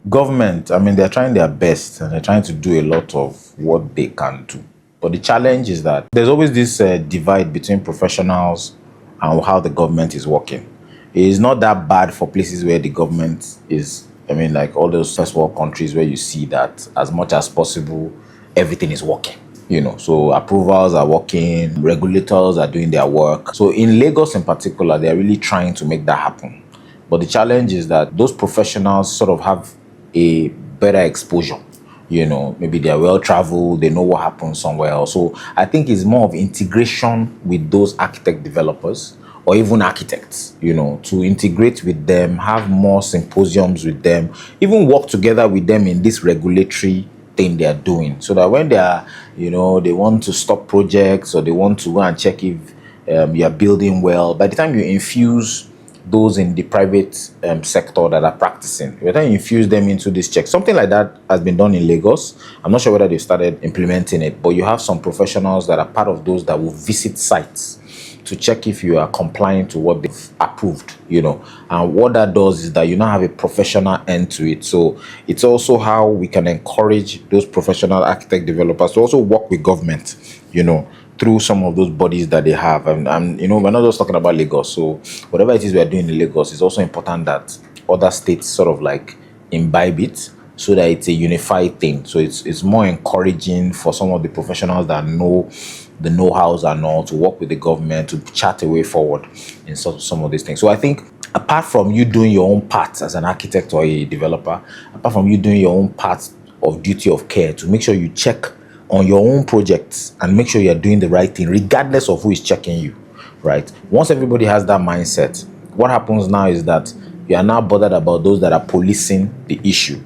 Government, I mean, they're trying their best and they're trying to do a lot of what they can do. But the challenge is that there's always this divide between professionals and how the government is working. It is not that bad for places where the government is, I mean, like all those first world countries where you see that as much as possible, everything is working. So approvals are working, regulators are doing their work. So in Lagos in particular, they're really trying to make that happen. But the challenge is that those professionals sort of have a better exposure. Maybe they're well traveled, they know what happens somewhere else. So I think it's more of integration with those architect developers or even architects, to integrate with them, have more symposiums with them, even work together with them in this regulatory thing they are doing, so that when they are, they want to stop projects or they want to go and check if you are building well, by the time you infuse those in the private sector that are practicing, by the time you infuse them into this check, something like that has been done in Lagos. I'm not sure whether they've started implementing it, but you have some professionals that are part of those that will visit sites to check if you are complying to what they've approved, and what that does is that you now have a professional end to it. So it's also how we can encourage those professional architect developers to also work with government, through some of those bodies that they have. And we're not just talking about Lagos. So whatever it is we're doing in Lagos, it's also important that other states sort of like imbibe it, so that it's a unified thing. So it's more encouraging for some of the professionals that know the know-hows and all to work with the government to chart a way forward in some of these things. So I think apart from you doing your own part as an architect or a developer, apart from you doing your own part of duty of care to make sure you check on your own projects and make sure you're doing the right thing, regardless of who is checking you, right? Once everybody has that mindset, what happens now is that you are now bothered about those that are policing the issue,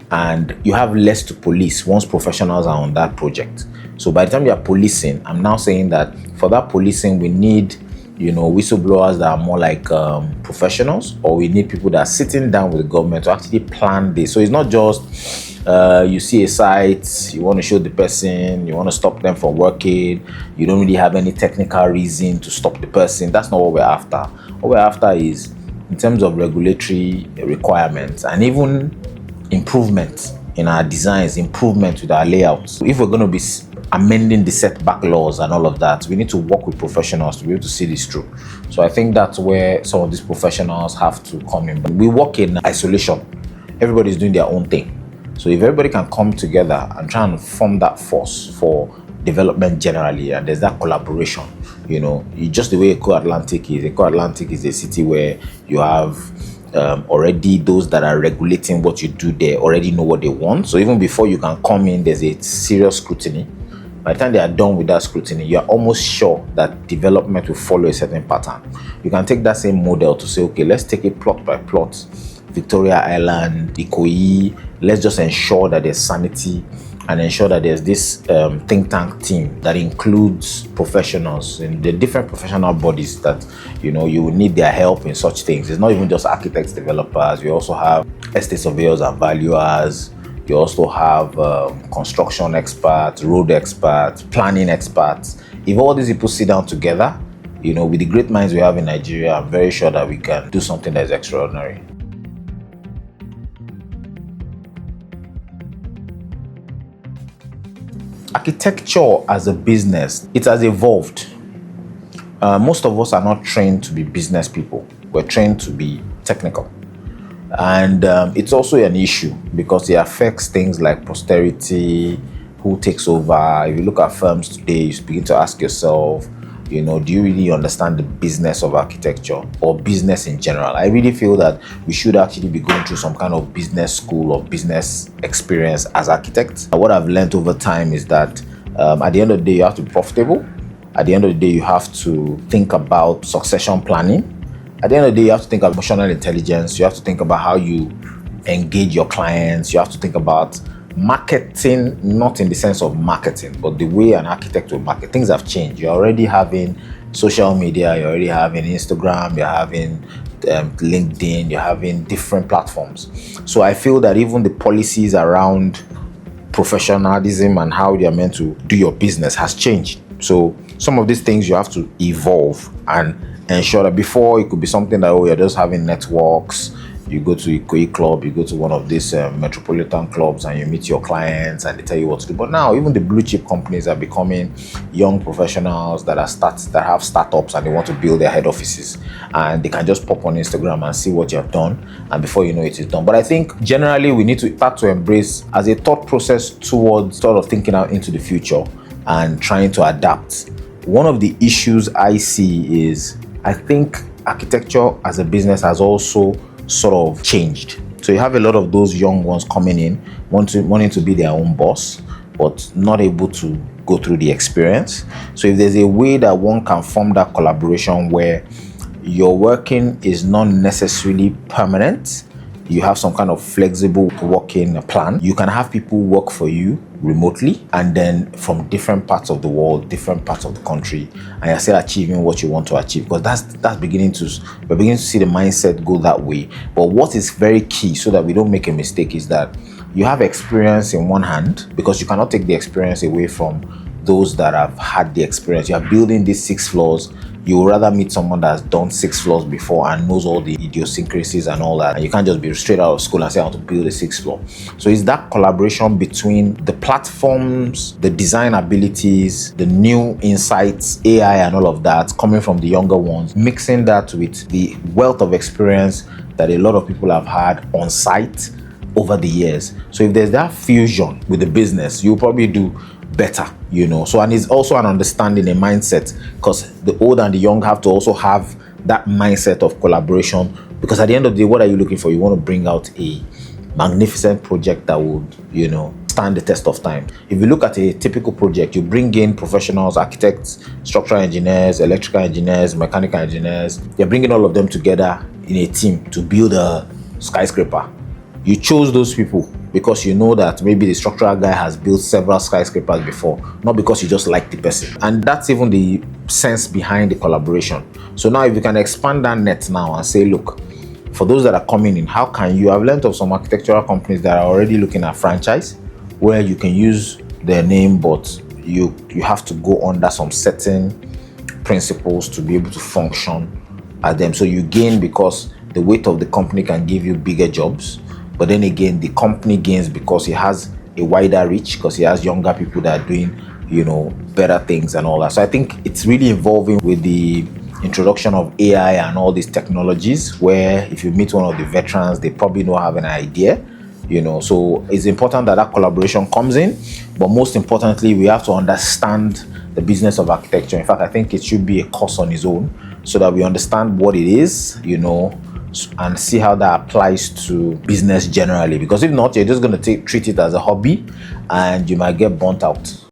and you have less to police once professionals are on that project. So by the time you are policing, I'm now saying that for that policing, we need, whistleblowers that are more like professionals, or we need people that are sitting down with the government to actually plan this. So it's not just you see a site, you want to show the person, you want to stop them from working, you don't really have any technical reason to stop the person. That's not what we're after. What we're after is, in terms of regulatory requirements and even improvement in our designs, improvement with our layouts. If we're going to be amending the setback laws and all of that, we need to work with professionals to be able to see this through. So I think that's where some of these professionals have to come in. But we work in isolation. Everybody's doing their own thing. So if everybody can come together and try and form that force for development generally, and there's that collaboration, just the way Eco-Atlantic is. Eco-Atlantic is a city where you have already those that are regulating what you do there already know what they want. So even before you can come in, there's a serious scrutiny. By the time they are done with that scrutiny, you're almost sure that development will follow a certain pattern. You can take that same model to say, okay, let's take it plot by plot. Victoria Island, Ikoyi, let's just ensure that there's sanity and ensure that there's this think tank team that includes professionals in the different professional bodies that, you will need their help in such things. It's not even just architects, developers. We also have estate surveyors and valuers. You also have construction experts, road experts, planning experts. If all these people sit down together, with the great minds we have in Nigeria, I'm very sure that we can do something that is extraordinary. Architecture as a business, it has evolved. Most of us are not trained to be business people. We're trained to be technical. And it's also an issue because it affects things like posterity, who takes over. If you look at firms today, you begin to ask yourself, do you really understand the business of architecture or business in general? I really feel that we should actually be going through some kind of business school or business experience as architects. What I've learned over time is that at the end of the day, you have to be profitable. At the end of the day, you have to think about succession planning. At the end of the day, you have to think of emotional intelligence. You have to think about how you engage your clients. You have to think about marketing, not in the sense of marketing, but the way an architect will market. Things have changed. You're already having social media, you're already having Instagram, you're having LinkedIn, you're having different platforms. So I feel that even the policies around professionalism and how you're meant to do your business has changed. So some of these things you have to evolve and ensure that before it could be something that, you're just having networks, You go to Ikoyi club, you go to one of these metropolitan clubs, and you meet your clients, and they tell you what to do. But now, even the blue chip companies are becoming young professionals that have startups, and they want to build their head offices, and they can just pop on Instagram and see what you have done, and before you know it is done. But I think generally we need to start to embrace as a thought process towards sort of thinking out into the future and trying to adapt. One of the issues I see is, I think architecture as a business has also sort of changed. So you have a lot of those young ones coming in, wanting to be their own boss, but not able to go through the experience. So if there's a way that one can form that collaboration where your working is not necessarily permanent, you have some kind of flexible working plan. You can have people work for you remotely, and then from different parts of the world, different parts of the country, and you're still achieving what you want to achieve. Because we're beginning to see the mindset go that way. But what is very key, so that we don't make a mistake, is that you have experience in one hand, because you cannot take the experience away from those that have had the experience. You are building these 6 floors. You would rather meet someone that's done 6 floors before and knows all the idiosyncrasies and all that. And you can't just be straight out of school and say, I want to build a 6th floor. So it's that collaboration between the platforms, the design abilities, the new insights, AI and all of that coming from the younger ones, mixing that with the wealth of experience that a lot of people have had on site over the years. So if there's that fusion with the business, you'll probably do better, So, and it's also an understanding, a mindset, because the old and the young have to also have that mindset of collaboration, because at the end of the day, what are you looking for? You want to bring out a magnificent project that would, stand the test of time. If you look at a typical project, you bring in professionals, architects, structural engineers, electrical engineers, mechanical engineers. You're bringing all of them together in a team to build a skyscraper. You chose those people because you know that maybe the structural guy has built several skyscrapers before, not because you just like the person. And that's even the sense behind the collaboration. So now if you can expand that net now and say, look, for those that are coming in, how can you have learned of some architectural companies that are already looking at franchise, where you can use their name, but you have to go under some certain principles to be able to function at them. So you gain because the weight of the company can give you bigger jobs. But then again, the company gains because it has a wider reach, because it has younger people that are doing, better things and all that. So I think it's really evolving with the introduction of AI and all these technologies, where if you meet one of the veterans, they probably don't have an idea, So it's important that that collaboration comes in. But most importantly, we have to understand the business of architecture. In fact, I think it should be a course on its own, so that we understand what it is, and see how that applies to business generally. Because if not, you're just going to treat it as a hobby, and you might get burnt out.